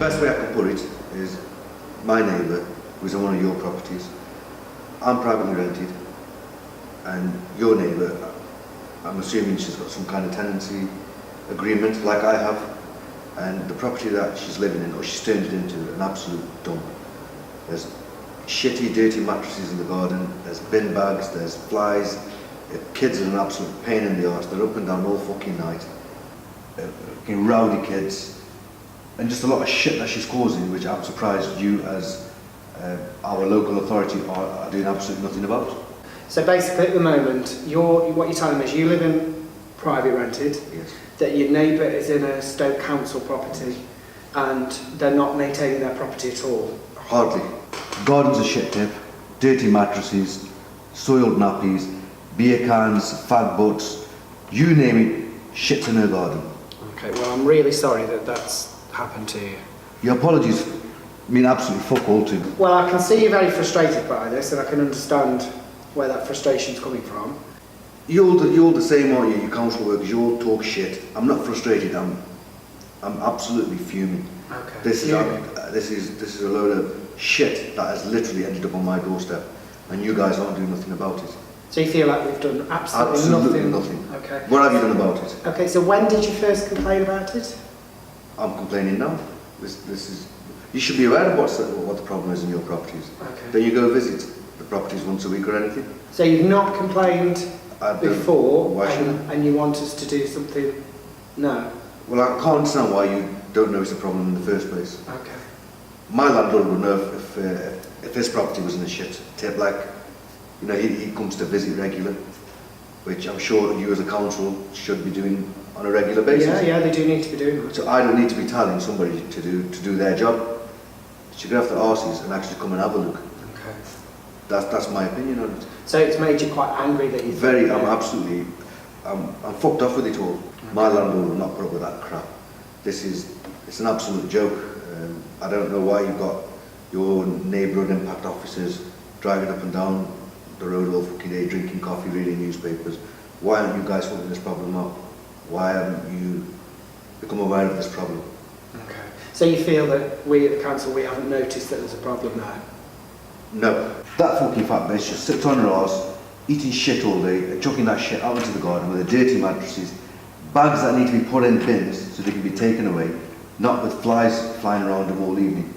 best way I can put it is my neighbour, who's on one of your properties, I'm privately rented, and your neighbour, I'm assuming she's got some kind of tenancy agreement like I have, and the property that she's living in, or she's turned it into an absolute dump. There's shitty, dirty mattresses in the garden, there's bin bags, there's flies, the kids are an absolute pain in the arse, they're up and down all fucking night. Fucking rowdy kids, and just a lot of shit that she's causing, which I'm surprised you as our local authority are doing absolutely nothing about. So basically at the moment, what you're telling me is you live in private rented, Yes. that your neighbour is in a Stoke Council property and they're not maintaining their property at all? Hardly. Gardens are shit tip, dirty mattresses, soiled nappies, beer cans, fag butts, you name it, shit's in her garden. Okay, well I'm really sorry that that's happened to you. Your apologies mean absolutely fuck all to me. Well, I can see you're very frustrated by this and I can understand where that frustration's coming from. You're the same, aren't you, you council workers, you all talk shit. I'm not frustrated, I'm absolutely fuming. Okay. This is a load of shit that has literally ended up on my doorstep, and you guys aren't doing nothing about it. So you feel like we've done absolutely nothing. Okay. What have you done about it? Okay, so when did you first complain about it? I'm complaining now. This is. You should be aware of what the problem is in your properties. Okay. Then you go visit the properties once a week or anything. So you've not complained before, Why should and you want us to do something? No. Well, I can't understand why you don't notice the problem in the first place. Okay. My landlord would know if his property was in a shit tip, like, you know, he comes to visit regular, which I'm sure you as a council should be doing on a regular basis. Yeah, they do need to be doing that. So I don't need to be telling somebody to do their job. They should get off their arses and actually come and have a look. Okay. That's my opinion on it. So it's made you quite angry that you... I'm fucked off with it all. Okay. My landlord will not put up with that crap. It's an absolute joke. I don't know why you've got your neighbourhood impact officers driving up and down the road all fucking day, drinking coffee, reading newspapers. Why aren't you guys sorting this problem out? Why haven't you become aware of this problem? Okay. So you feel that we at the council, we haven't noticed that there's a problem there? No. That fucking fat bitch just sits on her arse, eating shit all day, and chucking that shit out into the garden with the dirty mattresses, bags that need to be put in bins so they can be taken away, not with flies flying around them all evening.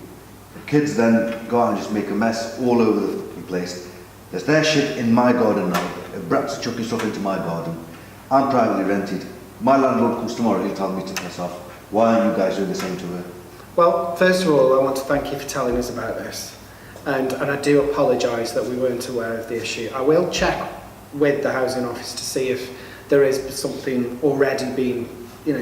The kids then go out and just make a mess all over the fucking place. There's their shit in my garden now. Brats are chucking stuff into my garden. I'm privately rented. My landlord comes tomorrow, he'll tell me to piss off. Why aren't you guys doing the same to her? Well, first of all, I want to thank you for telling us about this. And I do apologise that we weren't aware of the issue. I will check with the housing office to see if there is something already being,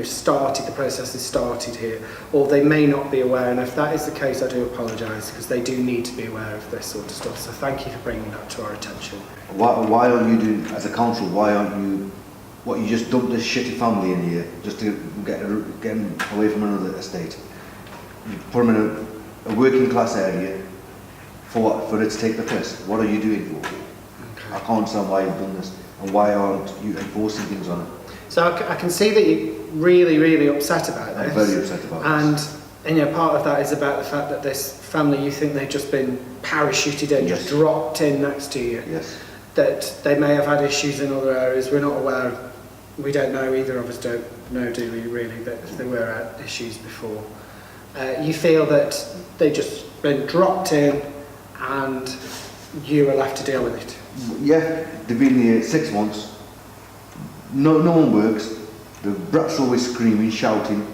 started, the process has started here, or they may not be aware, and if that is the case, I do apologise, because they do need to be aware of this sort of stuff. So thank you for bringing that to our attention. Why aren't you doing, as a council, why aren't you, you just dumped this shitty family in here just to get them away from another estate? You put them in a working class area for what? For it to take the piss. What are you doing for? Okay. I can't understand why you've done this, and why aren't you enforcing things on it? So I can see that you're really, really upset about this. I'm very upset about this. And part of that is about the fact that this family, you think they've just been parachuted in, Yes. just dropped in next to you. Yes. That they may have had issues in other areas. We're not aware, we don't know, either of us don't know, do we, really, that if there were issues before. You feel that they've just been dropped in and you were left to deal with it? Yeah, they've been here 6 months. No one works. The brats are always screaming, shouting.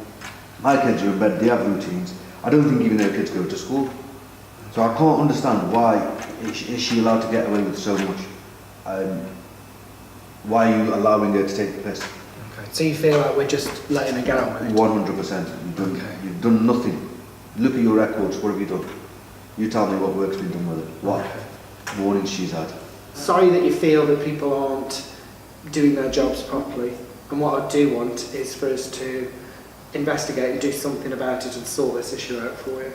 My kids are in bed, they have routines. I don't think even their kids go to school. So I can't understand why is she allowed to get away with so much. Why are you allowing her to take the piss? Okay. So you feel like we're just letting her get on with it? 100%. You've done nothing. Look at your records, what have you done? You tell me what work's been done with it. What warnings she's had. Sorry that you feel that people aren't doing their jobs properly, and what I do want is for us to investigate and do something about it and sort this issue out for you.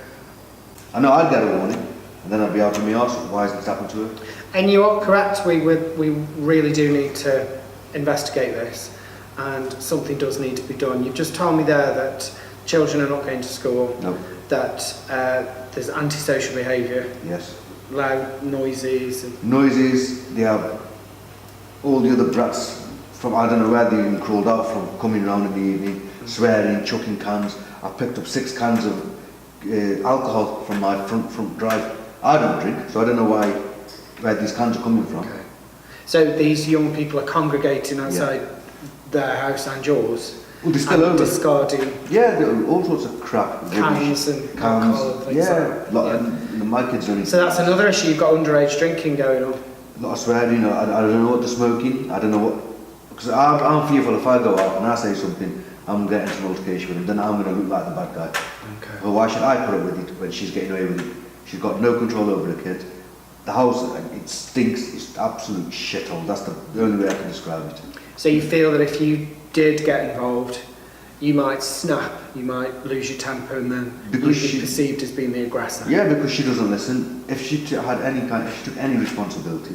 I know I'd get a warning, and then I'd be out of my arse. Why has this happened to her? And you are correct, we really do need to investigate this, and something does need to be done. You've just told me there that children are not going to school, No. that there's antisocial behaviour, Yes. loud noises, and Noises, they have all the other brats from, I don't know where they even crawled out from, coming around in the evening, swearing, chucking cans. I've picked up 6 cans of alcohol from my front drive. I don't drink, so I don't know where these cans are coming from. okay. So these young people are congregating outside their house and yours, Well, they're still and over. discarding Yeah, there are all sorts of crap. rubbish. cans and alcohol and things Yeah, like that. and my kids are only. So that's another issue. You've got underage drinking going on. A lot of swearing. I don't know what they're smoking. I don't know what. Because I'm fearful if I go out and I say something, I'm getting into an altercation with him. Then I'm going to look like the bad guy. Okay. Well, why should I put up with it when she's getting away with it? She's got no control over the kid. The house, it stinks. It's absolute shithole. That's the only way I can describe it. So you feel that if you did get involved, you might snap, you might lose your temper, and then Because you'd be she- perceived as being the aggressor. Yeah, because she doesn't listen. If she had any kind, if she took any responsibility,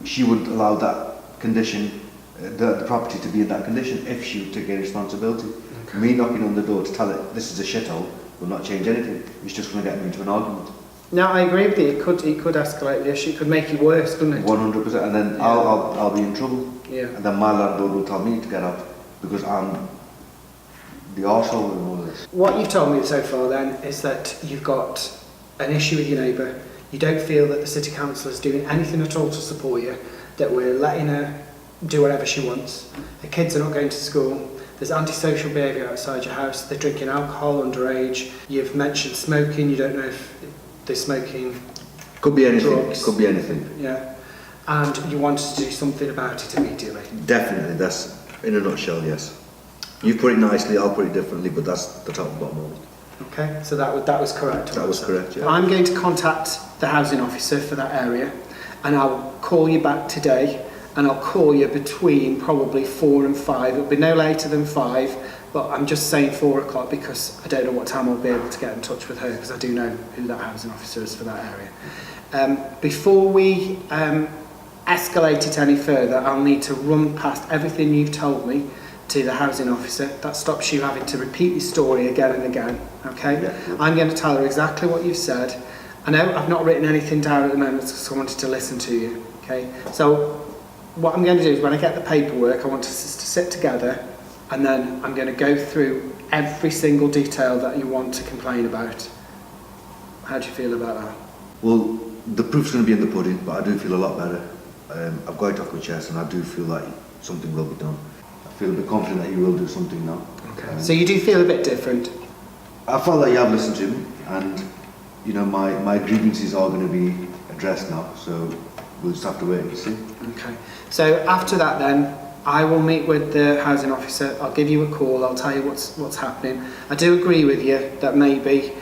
she would allow that condition, the property to be in that condition if she would take any responsibility. Okay. Me knocking on the door to tell it this is a shithole will not change anything. It's just going to get me into an argument. No, I agree with you. It could escalate the issue. It could make it worse, couldn't it? 100%, and then Yeah. I'll be in trouble. Yeah. And then my landlord will tell me to get out because I'm the arsehole in all of this. What you've told me so far then is that you've got an issue with your neighbour. You don't feel that the city council is doing anything at all to support you, that we're letting her do whatever she wants. The kids are not going to school. There's antisocial behaviour outside your house. They're drinking alcohol underage. You've mentioned smoking. You don't know if they're smoking. Could be anything. Drugs. Could be anything. Yeah. And you wanted to do something about it immediately. Definitely. That's in a nutshell. Yes. You put it nicely. I'll put it differently, but that's the top and bottom of it. Okay, so that was correct. That was correct. Yeah. I'm going to contact the housing officer for that area, and I'll call you back today, and I'll call you between probably 4 and 5. It'll be no later than 5, but I'm just saying 4 o'clock because I don't know what time I'll be able to get in touch with her, because I do know who that housing officer is for that area. Before we escalate it any further, I'll need to run past everything you've told me to the housing officer. That stops you having to repeat your story again and again, okay? Yeah. I'm going to tell her exactly what you've said. I know I've not written anything down at the moment because I wanted to listen to you, okay? So what I'm going to do is when I get the paperwork, I want us to sit together, and then I'm going to go through every single detail that you want to complain about. How do you feel about that? Well, the proof's going to be in the pudding, but I do feel a lot better. I've got it off my chest, and I do feel like something will be done. I feel a bit confident that you will do something now. Okay. So you do feel a bit different? I felt like you have listened to me, and you know my grievances are going to be addressed now. So we'll just have to wait and see. Okay. So after that then, I will meet with the housing officer. I'll give you a call. I'll tell you what's happening. I do agree with you that maybe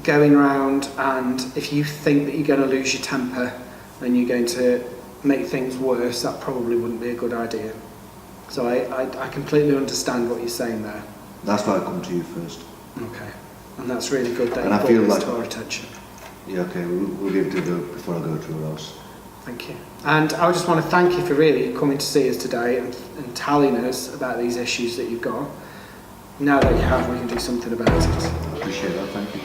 going around, and if you think that you're going to lose your temper and you're going to make things worse, that probably wouldn't be a good idea. So I completely understand what you're saying there. That's why I come to you first. Okay. And that's really good that And you I brought feel this like- to our attention. Yeah, okay. We'll leave it to go before I go to your house. Thank you. And I just want to thank you for really coming to see us today and telling us about these issues that you've got. Now that you have, we can do something about it. I appreciate that. Thank you.